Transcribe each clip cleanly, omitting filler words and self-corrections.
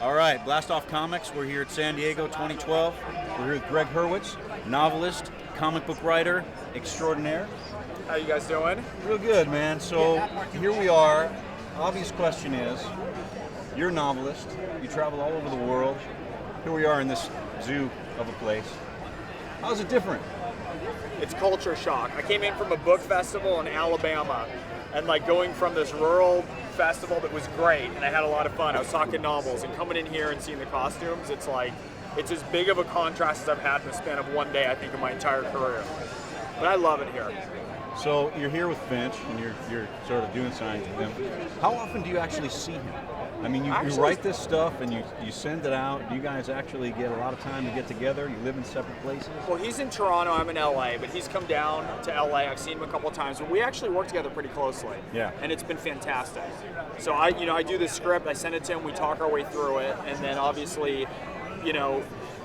All right, Blastoff Comics. We're here at San Diego 2012. We're here with Gregg Hurwitz, novelist, comic book writer extraordinaire. How you guys doing? Real good, man. So here we are. Obvious question is, you're a novelist. You travel all over the world. Here we are in this zoo of a place. How's it different? It's culture shock. I came in from a book festival in Alabama, and like going from this rural festival that was great, and I had a lot of fun. I was talking novels, and coming in here and seeing the costumes, it's as big of a contrast as I've had in the span of one day, I think, in my entire career. But I love it here. So you're here with Finch, and you're sort of doing science with him. How often do you actually see him? I mean, you write this stuff and you send it out. Do you guys actually get a lot of time to get together? You live in separate places? Well, he's in Toronto, I'm in LA, but he's come down to LA. I've seen him a couple of times, but we actually work together pretty closely. Yeah. And it's been fantastic. So I do the script, I send it to him, we talk our way through it, and then obviously,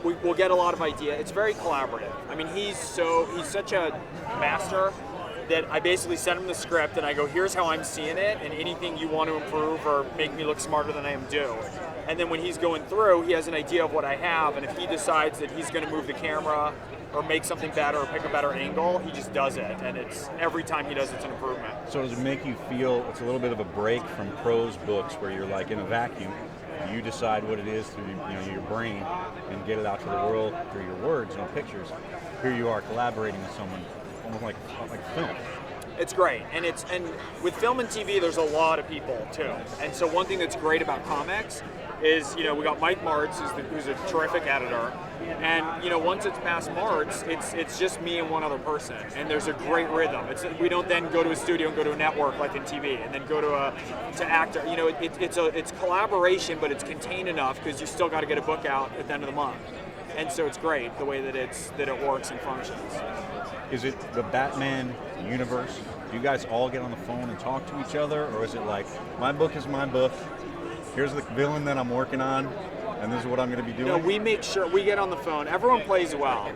we'll get a lot of ideas. It's very collaborative. I mean, he's such a master that I basically send him the script and I go, here's how I'm seeing it, and anything you want to improve or make me look smarter than I am, do. And then when he's going through, he has an idea of what I have, and if he decides that he's going to move the camera or make something better or pick a better angle, he just does it, and it's every time he does it's an improvement. So does it make you feel it's a little bit of a break from prose books where you're like in a vacuum, you decide what it is through your brain and get it out to the world through your words and pictures. Here you are collaborating with someone almost like film. It's great, and with film and TV, there's a lot of people too. And so one thing that's great about comics is, we got Mike Martz, who's a terrific editor, and once it's past Martz, it's just me and one other person, and there's a great rhythm. We don't then go to a studio and go to a network like in TV, and then go to actor. It's collaboration, but it's contained enough because you still got to get a book out at the end of the month, and so it's great the way that it works and functions. Is it the Batman universe? Do you guys all get on the phone and talk to each other, or is it like, my book is my book, here's the villain that I'm working on, and this is what I'm going to be doing? No, we make sure we get on the phone. Everyone plays well.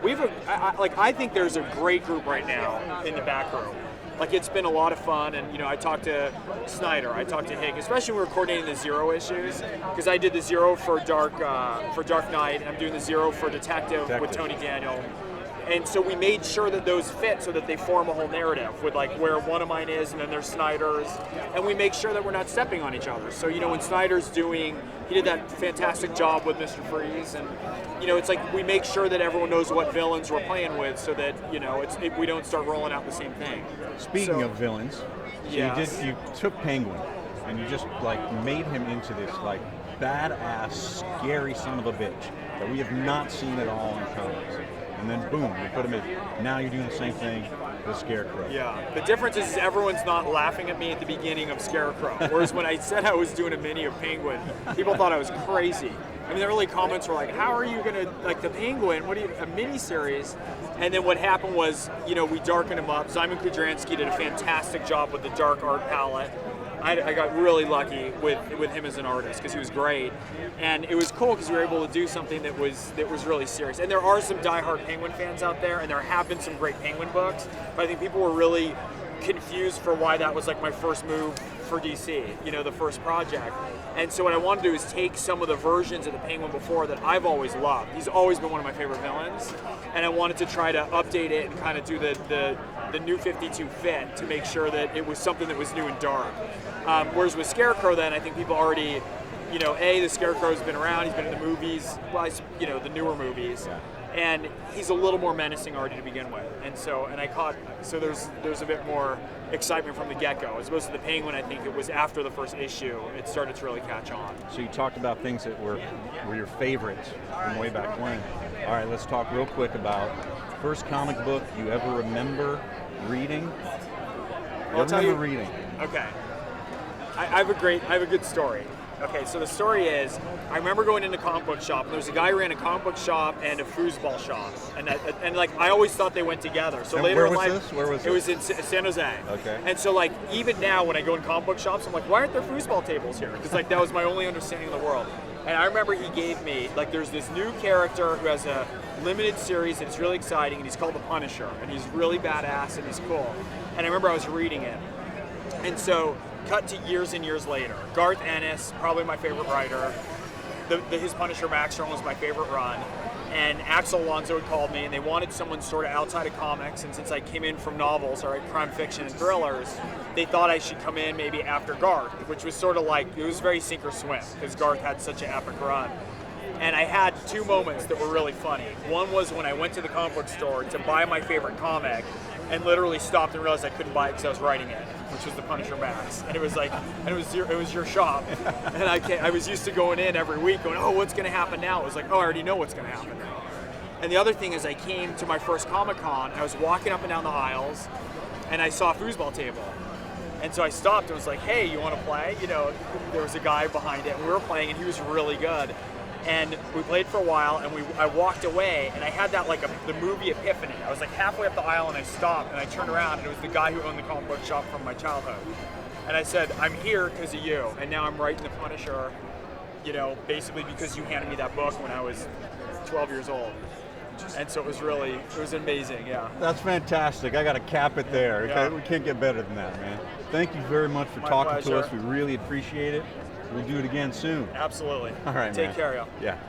I think there's a great group right now in the back room. Like, it's been a lot of fun, and I talked to Snyder, I talked to Hick, especially when we were coordinating the Zero issues, because I did the Zero for Dark Knight, and I'm doing the Zero for Detective with Tony Daniel. And so we made sure that those fit so that they form a whole narrative with like where one of mine is and then there's Snyder's, and we make sure that we're not stepping on each other. So when Snyder's he did that fantastic job with Mr. Freeze, and it's like we make sure that everyone knows what villains we're playing with so that we don't start rolling out the same thing. Speaking of villains, yes. You took Penguin and you just like made him into this like badass, scary son of a bitch that we have not seen at all in comics. And then boom, you put him in. Now you're doing the same thing with Scarecrow. Yeah. The difference is everyone's not laughing at me at the beginning of Scarecrow. Whereas when I said I was doing a mini of Penguin, people thought I was crazy. I mean, the early comments were like, how are you going to, like, the Penguin, a mini-series? And then what happened was, we darkened him up. Simon Kudransky did a fantastic job with the dark art palette. I got really lucky with him as an artist because he was great, and it was cool because we were able to do something that was really serious. And there are some diehard Penguin fans out there, and there have been some great Penguin books, but I think people were really confused for why that was like my first move for DC, the first project. And so what I wanted to do is take some of the versions of the Penguin before that I've always loved. He's always been one of my favorite villains, and I wanted to try to update it and kind of do the new 52 fit to make sure that it was something that was new and dark. Whereas with Scarecrow, then I think people already, the Scarecrow's been around. He's been in the movies, the newer movies, and he's a little more menacing already to begin with. And so there's a bit more excitement from the get-go, as opposed to the Penguin. I think it was after the first issue it started to really catch on. So you talked about things that were your favorites from way back when. All right, let's talk real quick about first comic book you ever remember reading. I'll tell you. Reading. Okay. I have a good story. Okay, so the story is, I remember going into a comic book shop, and there was a guy who ran a comic book shop and a foosball shop, and like I always thought they went together. So and later where was in life, this? Where was it was in San Jose. Okay. And so like even now when I go in comic book shops, I'm like, why aren't there foosball tables here? Because like that was my only understanding of the world. And I remember he gave me like there's this new character who has a limited series and it's really exciting, and he's called the Punisher, and he's really badass and he's cool. And I remember I was reading it, and so cut to years and years later. Garth Ennis, probably my favorite writer, his Punisher Max run was my favorite run. And Axel Alonso had called me, and they wanted someone sort of outside of comics. And since I came in from novels, or crime fiction and thrillers, they thought I should come in maybe after Garth, which was sort of like, it was very sink or swim, because Garth had such an epic run. And I had two moments that were really funny. One was when I went to the comic book store to buy my favorite comic, and literally stopped and realized I couldn't buy it because I was writing it, which was the Punisher Max. And it was like, and it was your shop. And I was used to going in every week going, oh, what's going to happen now? It was like, oh, I already know what's going to happen now. And the other thing is I came to my first Comic-Con, I was walking up and down the aisles, and I saw a foosball table. And so I stopped and was like, hey, you want to play? You know, there was a guy behind it, and we were playing, and he was really good. And we played for a while, and I walked away, and I had that like the movie epiphany. I was like halfway up the aisle, and I stopped, and I turned around, and it was the guy who owned the comic book shop from my childhood. And I said, I'm here because of you, and now I'm writing the Punisher, you know, basically because you handed me that book when I was 12 years old. And so it was amazing, yeah. That's fantastic. I got to cap it there. Yeah. We can't get better than that, man. Thank you very much for My talking pleasure. to us. We really appreciate it. We'll do it again soon. Absolutely. All right, Take man. care, y'all. Yeah.